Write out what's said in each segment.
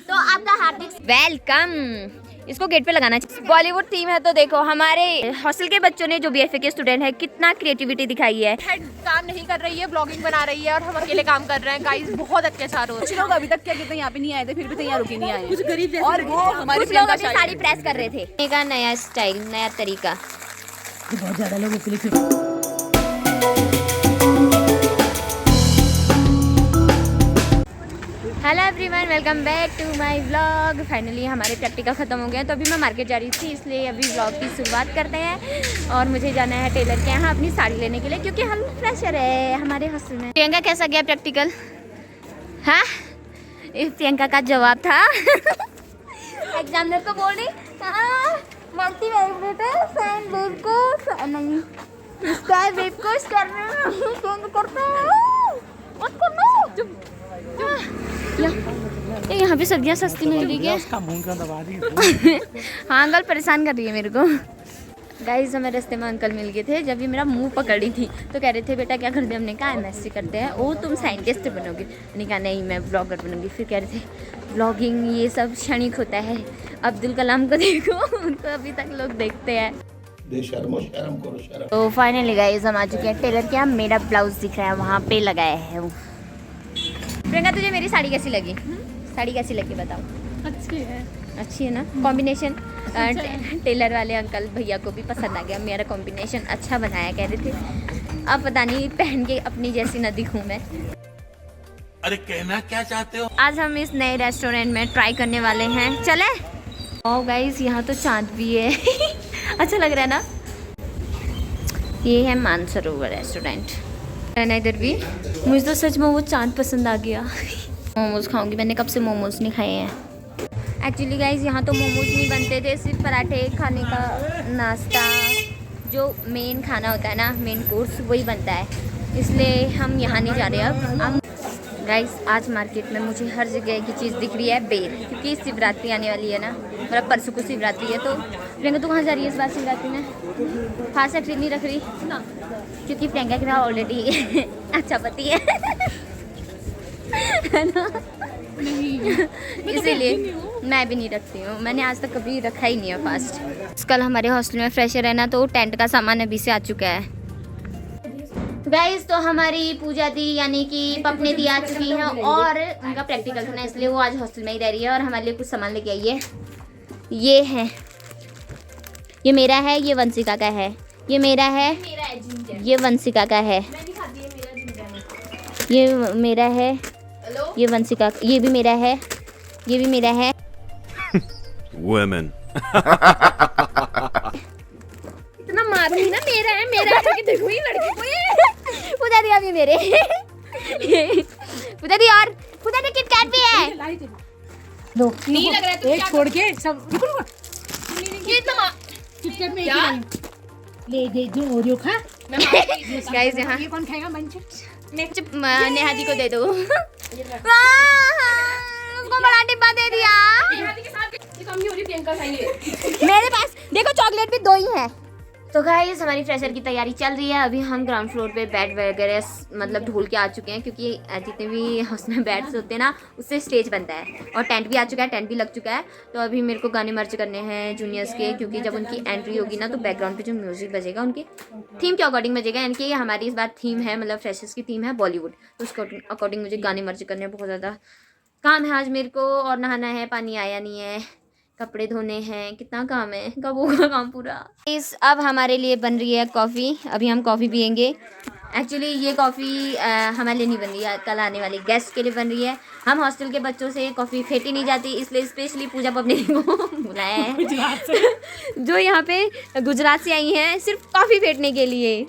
तो आपका हार्दिक वेलकम। इसको गेट पे लगाना चाहिए। बॉलीवुड थीम है तो देखो हमारे हॉस्टल के बच्चों ने जो बीएफए के स्टूडेंट है कितना क्रिएटिविटी दिखाई है। हेड काम नहीं कर रही है, ब्लॉगिंग बना रही है और हम अकेले काम कर रहे हैं। गाइस बहुत अत्याचार हो रहा है। कुछ लोग अभी तक क्या कहते हैं यहाँ पे नहीं आए थे, फिर भी तैयार होके नहीं आए। कुछ गरीब और वो हमारे कुछ लोग अभी साड़ी प्रेस कर रहे थे। का नया स्टाइल, नया तरीका। बहुत ज्यादा लोग इसलिए hello everyone, welcome back to my vlog. Finally हमारे प्रैक्टिकल ख़त्म हो गया तो अभी मैं मार्केट जा रही थी, इसलिए अभी व्लॉग की शुरुआत करते हैं। और मुझे जाना है टेलर के यहाँ अपनी साड़ी लेने के लिए, क्योंकि हम फ्रेशर है हमारे हॉस्टल में। प्रियंका कैसा गया प्रैक्टिकल? हाँ, प्रियंका का जवाब था एग्जामिनर को बोल रही मल्टी वाइब्रेटर साइन वेव को नहीं, स्क्वायर वेव को स्क्वायर चेंज करते हैं। मत करना। यहाँ पे सब्जियाँ सस्ती मिल रही है। हाँ, अंकल परेशान कर रही है मेरे को। गाइस, हमें रास्ते में अंकल मिल गए थे। जब ये मेरा मुंह पकड़ रही थी तो कह रहे थे बेटा क्या खरीदे? हमने कहा एमएससी करते हैं। ओ तुम साइंटिस्ट बनोगे? मैंने कहा नहीं, मैं ब्लॉगर बनूंगी। फिर कह रहे थे ब्लॉगिंग ये सब क्षणिक होता है। अब्दुल कलाम को देखो, उनको अभी तक लोग देखते हैं। शर्म करो शर्म। तो फाइनली गाइस हम आ चुके हैं टेलर के यहाँ। मेरा ब्लाउज दिख रहा है वहाँ पे लगाया है वो। प्रियंका तुझे मेरी साड़ी कैसी लगी? साड़ी कैसी लगी बताओ? अच्छी है। अच्छी है ना? कॉम्बिनेशन टेलर वाले अंकल भैया को भी पसंद आ गया। मेरा कॉम्बिनेशन अच्छा बनाया कह रहे थे। अब पता नहीं पहन के अपनी जैसी न दिखूं मैं। अरे कहना क्या चाहते हो? आज हम इस नए रेस्टोरेंट में ट्राई करने वाले हैं। चले? ओह गाइस, यहाँ तो चांद भी है अच्छा लग रहा है ना? ये है मानसरोवर रेस्टोरेंट। रहना इधर भी। मुझे तो सच में वो चांद पसंद आ गया मोमोज खाऊंगी। मैंने कब से मोमोज नहीं खाए हैं। एक्चुअली गाइज यहाँ तो मोमोज नहीं बनते थे, सिर्फ पराठे खाने का नाश्ता, जो मेन खाना होता है ना, मेन कोर्स, वही बनता है। इसलिए हम यहाँ नहीं जा रहे अब गाइज। आज मार्केट में मुझे हर जगह की चीज़ दिख रही है बेल, क्योंकि शिवरात्रि आने वाली है ना। मतलब परसों को शिवरात्रि है। तो प्रियंका तू कहाँ जा रही है इस बार शिवरात्रि में? फास्ट एक्टिव नहीं रख रही ना, क्योंकि प्रियंका के पास ऑलरेडी अच्छा पति है ना? इसीलिए मैं भी नहीं रखती हूँ। मैंने आज तक कभी रखा ही नहीं है फास्ट। कल हमारे हॉस्टल में फ्रेशर है ना, तो टेंट का सामान अभी से आ चुका है। गाइस, तो हमारी पूजा दी यानी कि पपने दी आ चुकी हैं और उनका प्रैक्टिकल था ना, इसलिए वो आज हॉस्टल में ही रह रही है और हमारे लिए कुछ सामान लेके आई है। ये है, ये मेरा है, ये वंशिका का है, ये मेरा है, ये वंशिका का है, ये मेरा है, ये वंशिका, ये भी मेरा है, ये भी मेरा है। Women. इतना मार रही ना, मेरा है, मेरा है, कि देखो ये लड़की को ये पूजा दी अभी मेरे पूजा दी। और पूजा दी किटकैट भी है। लो नहीं लग रहा है एक छोड़ के सब ये तो किटकैट में ले दे जो ओरियो खा। गाइस यहाँ ये कौन खाएगा? मंच नेहा दी को दे दो। उसको बड़ा डिब्बा दे दिया। कमी हो रही प्रियंका खाइए। मेरे पास देखो चॉकलेट भी 2 ही है। तो गाइस हमारी फ्रेशर की तैयारी चल रही है। अभी हम ग्राउंड फ्लोर पे बेड वगैरह मतलब ढूल के आ चुके हैं, क्योंकि जितने भी उसमें बेड्स होते हैं ना, उससे स्टेज बनता है। और टेंट भी आ चुका है, टेंट भी लग चुका है। तो अभी मेरे को गाने मर्ज करने हैं जूनियर्स के, क्योंकि जब उनकी एंट्री होगी ना, तो बैकग्राउंड पे जो म्यूजिक बजेगा उनकी थीम के अकॉर्डिंग बजेगा। यानी कि हमारी इस बार थीम है, मतलब फ्रेशर्स की थीम है बॉलीवुड, तो उसके अकॉर्डिंग मुझे गाने मर्ज करने हैं। बहुत ज़्यादा काम है आज मेरे को, और नहाना है, पानी आया नहीं है, कपड़े धोने हैं, कितना काम है, कब होगा काम पूरा। इस अब हमारे लिए बन रही है कॉफ़ी। अभी हम कॉफ़ी पियेंगे। एक्चुअली ये कॉफ़ी हमारे लिए नहीं बन रही है, कल आने वाले गेस्ट के लिए बन रही है। हम हॉस्टल के बच्चों से कॉफ़ी फेंटी नहीं जाती, इसलिए स्पेशली पूजा पबनी को बुलाया है जो यहाँ पे गुजरात से आई हैं सिर्फ कॉफ़ी फेंटने के लिए।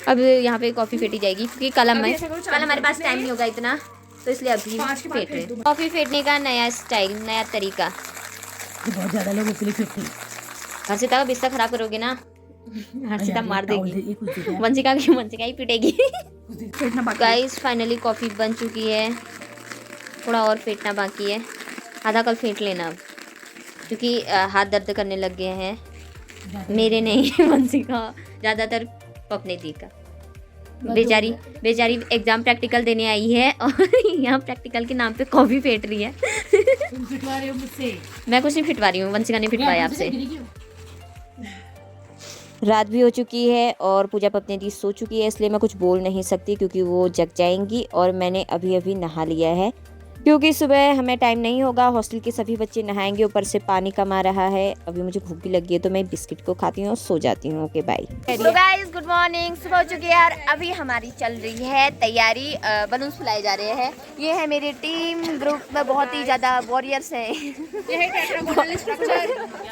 अब यहाँ पे कॉफ़ी फेंटी जाएगी, क्योंकि कल हमारे पास टाइम नहीं होगा इतना, तो इसलिए अभी फेंट रहे। कॉफ़ी फेंटने का नया स्टाइल, नया तरीका। बहुत ज्यादा लोग इसलिए फेंकते हैं। हर्षिता का बिस्तर खराब करोगे ना, हर्षिता मार देगी, वंशिका ही पिटेगी। गाइस फाइनली कॉफ़ी बन चुकी है, थोड़ा और फेंटना बाकी है। आधा कल फेंट लेना अब, क्योंकि हाथ दर्द करने लग गए हैं। मेरे नहीं वंशिका, ज़्यादातर पपने दी का। बेचारी बेचारी एग्जाम प्रैक्टिकल देने आई है और यहाँ प्रैक्टिकल के नाम पे कॉफी फेंट रही है। तुम फिटवा रहे हो मुझसे। मैं कुछ नहीं फिटवा रही हूँ, वंशिका ने फिटवाया आपसे। गिरी क्यों? रात भी हो चुकी है और पूजा पत्नी दी सो चुकी है, इसलिए मैं कुछ बोल नहीं सकती क्योंकि वो जग जाएंगी। और मैंने अभी अभी नहा लिया है क्योंकि सुबह हमें टाइम नहीं होगा, हॉस्टल के सभी बच्चे नहाएंगे, ऊपर से पानी कम आ रहा है। अभी मुझे भूख भी लगी है तो मैं बिस्किट को खाती हूँ और सो जाती हूँ। Okay bye. तो गाइस गुड मॉर्निंग, सुबह हो चुकी है और अभी हमारी चल रही है तैयारी, बलून्स फुलाए जा रहे हैं। ये है मेरी टीम, ग्रुप में बहुत ही ज़्यादा वॉरियर्स हैं।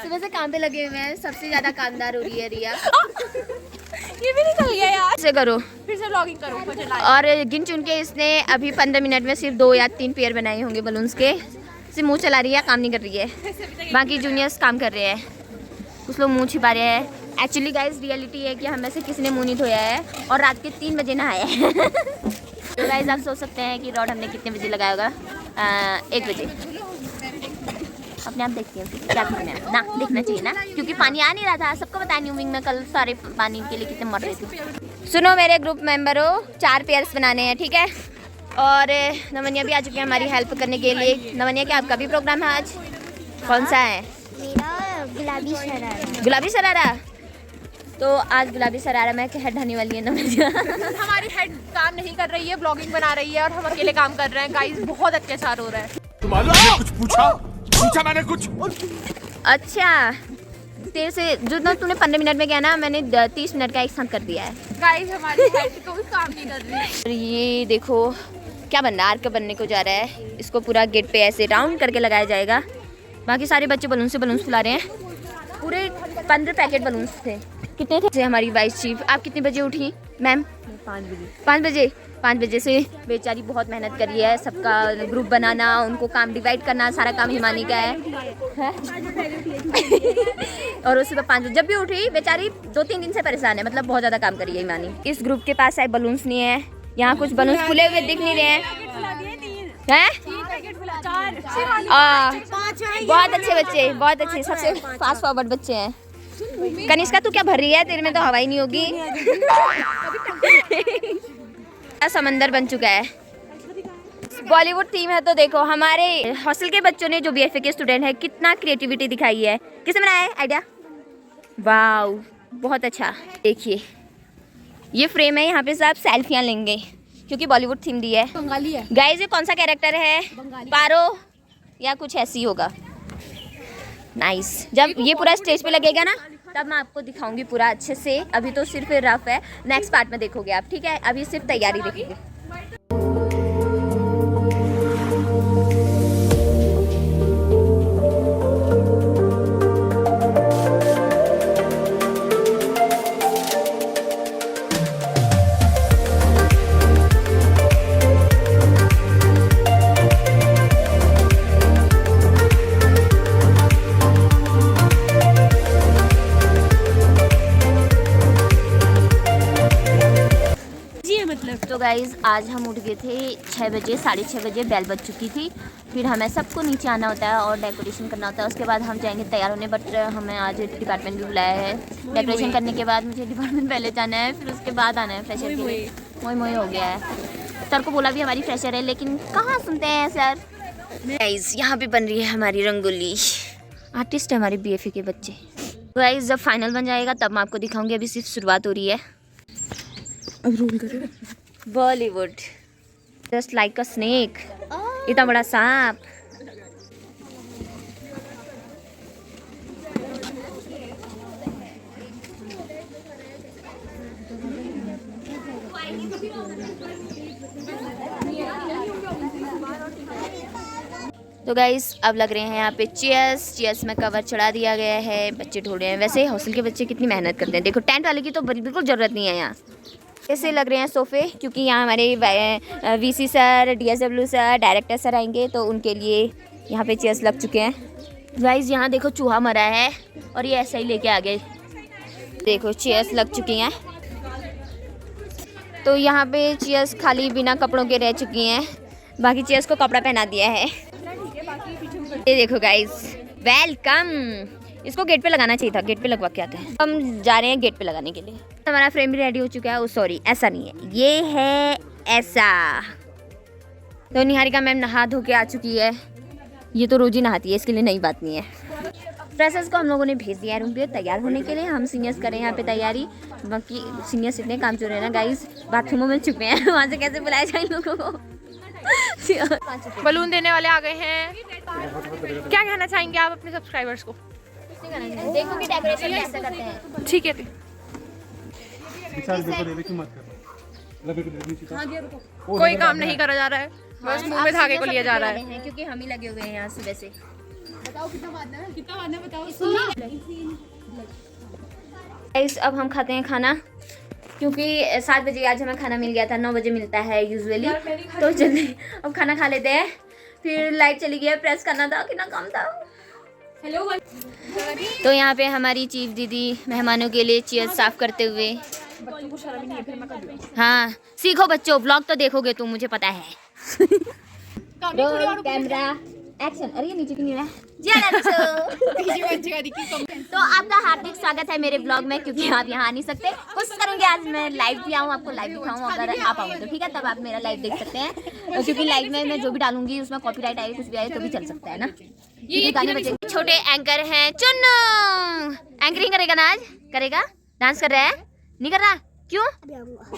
सुबह से काम पे लगे हुए हैं, सबसे ज़्यादा कामदार हो रही है रिया। ये भी निकल गया यार। से करो फिर से ब्लॉगिंग करो मुझे और गिन चुन के इसने अभी 15 मिनट में सिर्फ 2 या 3 पेयर बनाए होंगे बलून्स के। सिर्फ मुंह चला रही है, काम नहीं कर रही है। बाकी जूनियर्स काम कर रहे हैं, कुछ लोग मुंह छिपा रहे हैं। एक्चुअली गाइस रियलिटी है कि हम में से किसी ने मुंह नहीं धोया है और रात के 3 बजे नहाया है। तो गाइस आप सोच सकते हैं कि रॉड हमने कितने बजे लगाया होगा। 1 बजे। अपने आप देखती हूँ क्या करना है ना, देखना चाहिए ना, क्योंकि पानी आ नहीं रहा था। सबको बता नहीं विंग में कल सारे पानी के लिए कितने मर रहे थे। सुनो मेरे ग्रुप मेंबरों, 4 पेयर्स बनाने हैं, ठीक है। और नवनिया भी आ चुकी है हमारी हेल्प करने के लिए। नवनिया क्या आपका भी प्रोग्राम है आज? कौन सा है? मेरा गुलाबी शरारा। गुलाबी शरारा। तो आज गुलाबी शरारा में हेड ढाने वाली है नवनिया। हमारी हेड काम नहीं कर रही है, ब्लॉगिंग बना रही है और हम अकेले काम कर रहे हैं। गाइस बहुत अत्याचार हो रहा है। तुम्हारा कुछ पूछा मैंने कुछ। अच्छा तेरे से जो ना तूने 15 मिनट में किया ना, मैंने 30 मिनट का एक साथ कर दिया है। गाइस हमारी हेड कोई काम नहीं कर रही। और ये देखो क्या बन रहा है, आर्क बनने को जा रहा है। इसको पूरा गेट पे ऐसे राउंड करके लगाया जाएगा। बाकी सारे बच्चे बलून से बलून्स फुला रहे हैं। पूरे 15 पैकेट बलून्स थे। कितने थे? हमारी वाइस चीफ, आप कितने बजे उठी मैम? 5 बजे से बेचारी बहुत मेहनत करी है। सबका ग्रुप बनाना, उनको काम डिवाइड करना, सारा काम हिमानी का है? और उसके बाद 5 बजे जब भी उठी बेचारी 2-3 दिन से परेशान है, मतलब बहुत ज़्यादा काम करी है हिमानी। इस ग्रुप के पास शायद बलून्स नहीं है, यहाँ कुछ बलून्स फुले हुए दिख नहीं रहे हैं। बहुत अच्छे बच्चे, बहुत अच्छे, सबसे फास्ट फॉरवर्ड बच्चे हैं। कनिष्का तू क्या भर रही है, तेरे में तो हवा ही नहीं होगी। समंदर बन चुका है। बॉलीवुड थीम है तो देखो हमारे हॉस्टल के बच्चों ने जो बीएफए के स्टूडेंट है कितना क्रिएटिविटी दिखाई है। किसने बनाया है आइडिया? वाओ बहुत अच्छा। देखिए ये फ्रेम है, यहाँ पे सब सेल्फियाँ लेंगे क्योंकि बॉलीवुड थीम दी है। बंगाली है। गाइस ये कौन सा कैरेक्टर है? पारो या कुछ ऐसी होगा। नाइस। जब ये पूरा स्टेज पे लगेगा ना तब मैं आपको दिखाऊंगी पूरा अच्छे से। अभी तो सिर्फ रफ है, नेक्स्ट पार्ट में देखोगे आप, ठीक है। अभी सिर्फ तैयारी देखोगे। तो गाइज़ आज हम उठ गए थे 6 बजे, 6:30 बजे बेल बज चुकी थी। फिर हमें सबको नीचे आना होता है और डेकोरेशन करना होता है। उसके बाद हम जाएंगे तैयार होने, बट हमें आज डिपार्टमेंट भी बुलाया है। डेकोरेशन करने के बाद मुझे डिपार्टमेंट पहले जाना है, फिर उसके बाद आना है फ्रेशर के लिए। मोई हो गया है। सर को बोला भी हमारी फ्रेशर है, लेकिन कहाँ सुनते हैं सर। गाइज़ यहाँ पे बन रही है हमारी रंगोली। आर्टिस्ट है हमारे बीएफए के बच्चे। गाइज़ जब फाइनल बन जाएगा तब मैं आपको दिखाऊंगी, अभी सिर्फ शुरुआत हो रही है। अब रोल करो। बॉलीवुड जस्ट लाइक अ स्नेक, इतना बड़ा सांप। तो गाइस अब लग रहे हैं यहाँ पे चेयर्स में कवर चढ़ा दिया गया है। बच्चे ढूंढ रहे हैं। वैसे हॉस्टल के बच्चे कितनी मेहनत करते हैं। देखो टेंट वाले की तो बिल्कुल ज़रूरत नहीं है। यहाँ ऐसे लग रहे हैं सोफ़े, क्योंकि यहाँ हमारे VC sir, DSW sir, director sir आएंगे तो उनके लिए यहाँ पे चेयर्स लग चुके हैं। गाइस यहाँ देखो चूहा मरा है और ये ऐसा ही लेके आ गए। देखो चेयर्स लग चुकी हैं। तो यहाँ पे चेयर्स खाली बिना कपड़ों के रह चुकी हैं, बाकी चेयर्स को कपड़ा पहना दिया है। ये देखो गाइस वेलकम। इसको गेट पे लगाना चाहिए था, गेट पे लगवा के आते हैं। हम जा रहे हैं गेट पे लगाने के लिए। हमारा फ्रेम भी रेडी हो चुका है। सॉरी ऐसा नहीं है, ये है ऐसा। तो निहारिका मैम नहा धो के आ चुकी है। ये तो रोज ही नहाती है, इसके लिए नई बात नहीं है। फ्रेशर्स को हम लोगों ने भेज दिया है रूम पे तैयार होने के लिए। हम सीनियर्स करें यहाँ पे तैयारी। बाकी सीनियर्स इतने काम चोर है ना गाइस, बाथरूमों में छुपे हैं। वहाँ से कैसे बुलाया जाए इन लोगों को। बलून देने वाले आ गए हैं। क्या कहना चाहेंगे आप अपने सब्सक्राइबर्स को? देखो कि डेकोरेशन कैसे करते हैं। ठीक है। कोई काम नहीं करा जा रहा है, बस मुंह में धागे को लिया जा रहा है। क्योंकि हम ही लगे हुए हैं यहाँ सुबह से। गाइस अब हम खाते हैं खाना, क्योंकि 7 बजे आज हमें खाना मिल गया था, 9 बजे मिलता है यूजुअली। तो जल्दी अब खाना खा लेते हैं। फिर लाइट चली गई है, प्रेस करना था, कितना काम था। तो यहाँ पे हमारी चीफ दीदी मेहमानों के लिए चेयर साफ करते हुए। हाँ सीखो बच्चों, व्लॉग तो देखोगे तुम, मुझे पता है। Camera action. अरे ये नीचे क्यों नहीं रहा है? तो आपका हार्दिक स्वागत है मेरे ब्लॉग में, क्योंकि आप यहाँ आ नहीं सकते। कोशिश करूंगी आज मैं लाइव भी आऊँ, आपको लाइव दिखाऊँ। अगर आ पाऊँ तो ठीक है, तब आप मेरा लाइव देख सकते हैं। क्योंकि लाइव में मैं जो भी डालूंगी उसमें कॉपीराइट आए, कुछ भी आए तो भी चल सकता है ना। ये गाने बजे। छोटे एंकर हैं चुन्नू। एंकरिंग करेगा ना आज? करेगा? डांस कर रहा है? नहीं कर रहा? क्यों?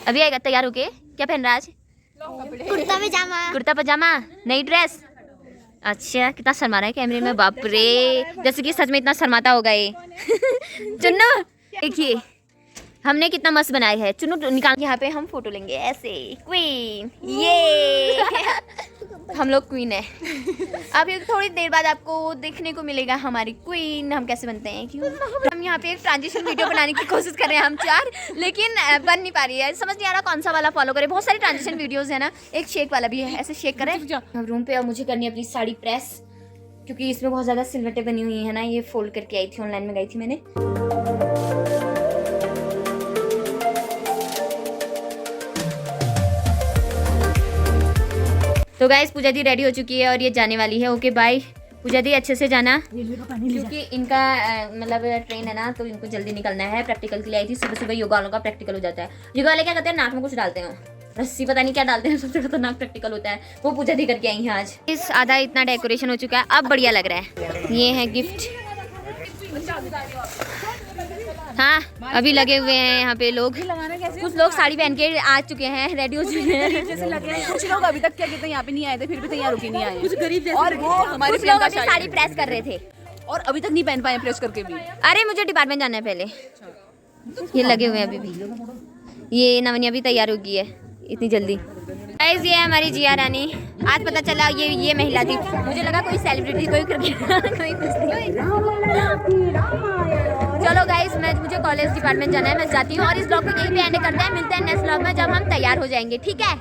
अभी आएगा तैयार होके। क्या पहन रहा है आज? कुर्ता पजामा। कुर्ता पजामा, नई ड्रेस। अच्छा कितना शर्मा रहा है कैमरे में, बाप रे, जैसे कि सच में इतना शर्माता होगा ये। चुन्नू देखिए हमने कितना मस्त बनाया है। चुन्नू निकाल के यहाँ पे हम फोटो लेंगे ऐसे। क्वीन, ये हम लोग क्वीन है। अभी थोड़ी देर बाद आपको देखने को मिलेगा हमारी क्वीन, हम कैसे बनते हैं। क्यों हम यहाँ पे एक ट्रांजिशन वीडियो बनाने की कोशिश कर रहे हैं हम 4, लेकिन बन नहीं पा रही है। समझ नहीं आ रहा कौन सा वाला फॉलो करें। बहुत सारे ट्रांजिशन वीडियोस है ना, एक शेक वाला भी है, ऐसे शेक करें हम रूम पे। और मुझे करनी है अपनी साड़ी प्रेस, क्योंकि इसमें बहुत ज़्यादा सिलवटें बनी हुई है ना। ये फोल्ड करके आई थी, ऑनलाइन में गई थी मैंने। तो गाइस पूजा दी रेडी हो चुकी है और ये जाने वाली है। ओके बाय पूजा दी, अच्छे से जाना, क्योंकि इनका मतलब ट्रेन है ना, तो इनको जल्दी निकलना है। प्रैक्टिकल के लिए आई थी। सुबह सुबह योगा वालों का प्रैक्टिकल हो जाता है। योगा वाले क्या करते हैं, नाक में कुछ डालते हैं, रस्सी पता नहीं क्या डालते हैं, सबसे खतरनाक प्रैक्टिकल होता है। वो पूजा दी करके आई है आज। इस आधा इतना डेकोरेशन हो चुका है, अब बढ़िया लग रहा है। ये है गिफ्ट। हाँ अभी लगे हुए हैं यहाँ पे लोग। कुछ लोग साड़ी पहन के आ चुके हैं, रेडी हो चुके हैं। कुछ लोग अभी तक क्या कहते हैं यहाँ पे नहीं आए थे, फिर भी तैयार होके नहीं आए। कुछ गरीब और वो हमारे कुछ लोग अभी साड़ी प्रेस कर रहे थे और अभी तक नहीं पहन पाए प्रेस करके भी। अरे मुझे डिपार्टमेंट जाना है पहले। ये लगे हुए हैं अभी भी। ये नवनिया भी तैयार हो गई है इतनी जल्दी। गाइस ये है हमारी जिया रानी। आज पता चला ये महिला थी, मुझे लगा कोई सेलिब्रिटी कोई कोई कुछ नहीं। चलो गाइस मुझे कॉलेज डिपार्टमेंट जाना है, मैं जाती हूँ। और इस ब्लॉग को यहीं पे एंड करते हैं। मिलते हैं नेक्स्ट ब्लॉग में जब हम तैयार हो जाएंगे, ठीक है।